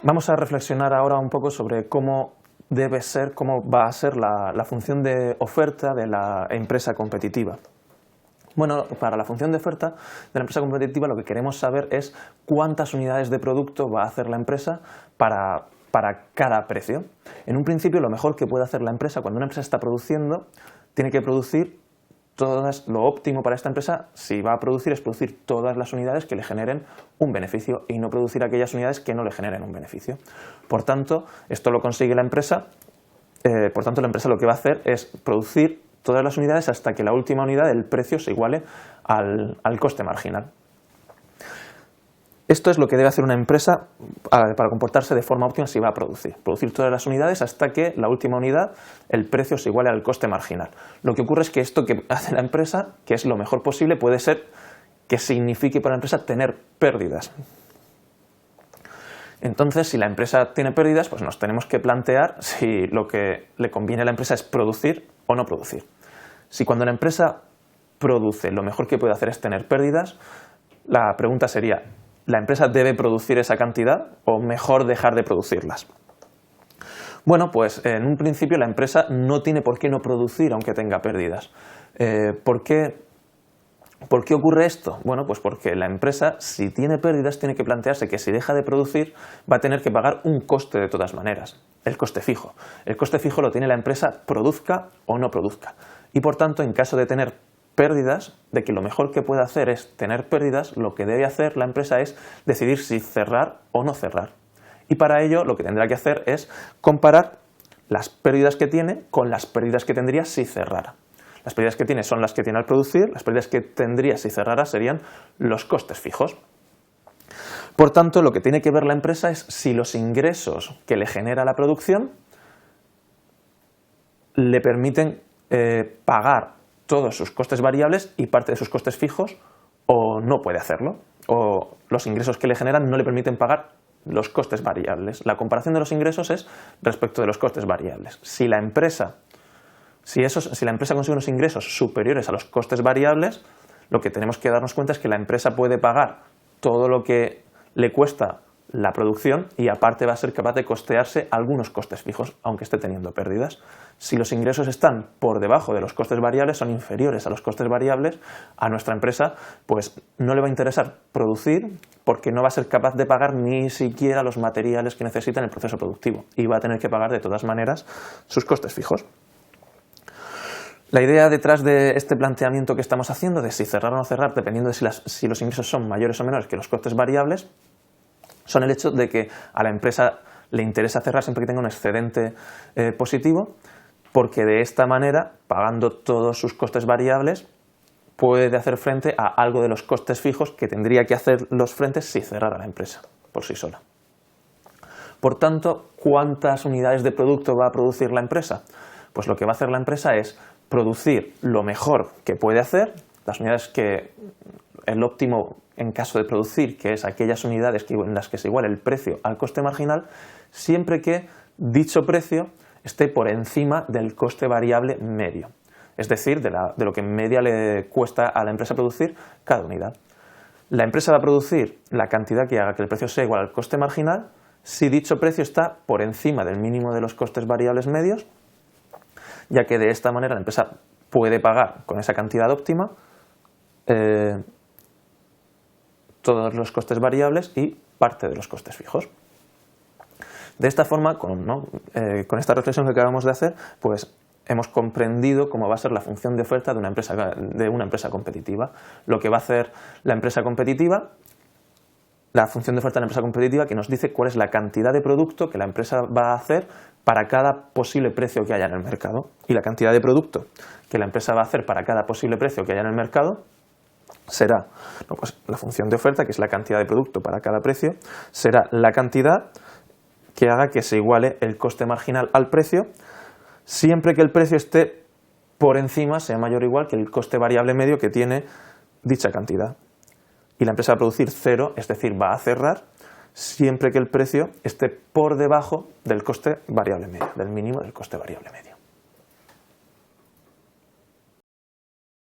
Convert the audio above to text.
Vamos a reflexionar ahora un poco sobre cómo va a ser la función de oferta de la empresa competitiva. Bueno, para la función de oferta de la empresa competitiva lo que queremos saber es cuántas unidades de producto va a hacer la empresa para cada precio. En un principio, lo mejor que puede hacer la empresa, cuando una empresa está produciendo, tiene que producir lo óptimo para esta empresa, si va a producir, es producir todas las unidades que le generen un beneficio y no producir aquellas unidades que no le generen un beneficio. Por tanto, esto lo consigue la empresa, la empresa lo que va a hacer es producir todas las unidades hasta que la última unidad del precio se iguale al coste marginal. Esto es lo que debe hacer una empresa para comportarse de forma óptima si va a producir. Producir todas las unidades hasta que la última unidad, el precio se iguale al coste marginal. Lo que ocurre es que esto que hace la empresa, que es lo mejor posible, puede ser que signifique para la empresa tener pérdidas. Entonces, si la empresa tiene pérdidas, pues nos tenemos que plantear si lo que le conviene a la empresa es producir o no producir. Si cuando la empresa produce lo mejor que puede hacer es tener pérdidas, la pregunta sería: ¿la empresa debe producir esa cantidad o mejor dejar de producirlas? Bueno, pues en un principio la empresa no tiene por qué no producir aunque tenga pérdidas. ¿Por qué ocurre esto? Bueno, pues porque la empresa, si tiene pérdidas, tiene que plantearse que si deja de producir va a tener que pagar un coste de todas maneras, el coste fijo. El coste fijo lo tiene la empresa, produzca o no produzca. Y por tanto, en caso de tener pérdidas, de que lo mejor que puede hacer es tener pérdidas, lo que debe hacer la empresa es decidir si cerrar o no cerrar. Y para ello lo que tendrá que hacer es comparar las pérdidas que tiene con las pérdidas que tendría si cerrara. Las pérdidas que tiene son las que tiene al producir, las pérdidas que tendría si cerrara serían los costes fijos. Por tanto, lo que tiene que ver la empresa es si los ingresos que le genera la producción le permiten pagar todos sus costes variables y parte de sus costes fijos, o no puede hacerlo, o los ingresos que le generan no le permiten pagar los costes variables. La comparación de los ingresos es respecto de los costes variables. Si la empresa consigue unos ingresos superiores a los costes variables, lo que tenemos que darnos cuenta es que la empresa puede pagar todo lo que le cuesta la producción y aparte va a ser capaz de costearse algunos costes fijos, aunque esté teniendo pérdidas. Si los ingresos están por debajo de los costes variables, son inferiores a los costes variables, a nuestra empresa pues no le va a interesar producir porque no va a ser capaz de pagar ni siquiera los materiales que necesita en el proceso productivo y va a tener que pagar de todas maneras sus costes fijos. La idea detrás de este planteamiento que estamos haciendo de si cerrar o no cerrar, dependiendo de si los ingresos son mayores o menores que los costes variables, son el hecho de que a la empresa le interesa cerrar siempre que tenga un excedente positivo, porque de esta manera, pagando todos sus costes variables, puede hacer frente a algo de los costes fijos que tendría que hacer los frentes si cerrara la empresa por sí sola. Por tanto, ¿cuántas unidades de producto va a producir la empresa? Pues lo que va a hacer la empresa es producir lo mejor que puede hacer, las unidades que el óptimo en caso de producir, que es aquellas unidades en las que se iguala el precio al coste marginal, siempre que dicho precio esté por encima del coste variable medio, es decir, de lo que en media le cuesta a la empresa producir cada unidad. La empresa va a producir la cantidad que haga que el precio sea igual al coste marginal si dicho precio está por encima del mínimo de los costes variables medios, ya que de esta manera la empresa puede pagar con esa cantidad óptima todos los costes variables y parte de los costes fijos. De esta forma, con esta reflexión que acabamos de hacer, pues hemos comprendido cómo va a ser la función de oferta de una empresa competitiva. Lo que va a hacer la empresa competitiva, la función de oferta de la empresa competitiva, que nos dice cuál es la cantidad de producto que la empresa va a hacer para cada posible precio que haya en el mercado. Y la cantidad de producto que la empresa va a hacer para cada posible precio que haya en el mercado será pues la función de oferta, que es la cantidad de producto para cada precio, será la cantidad que haga que se iguale el coste marginal al precio, siempre que el precio esté por encima, sea mayor o igual que el coste variable medio que tiene dicha cantidad. Y la empresa va a producir cero, es decir, va a cerrar siempre que el precio esté por debajo del coste variable medio, del mínimo del coste variable medio.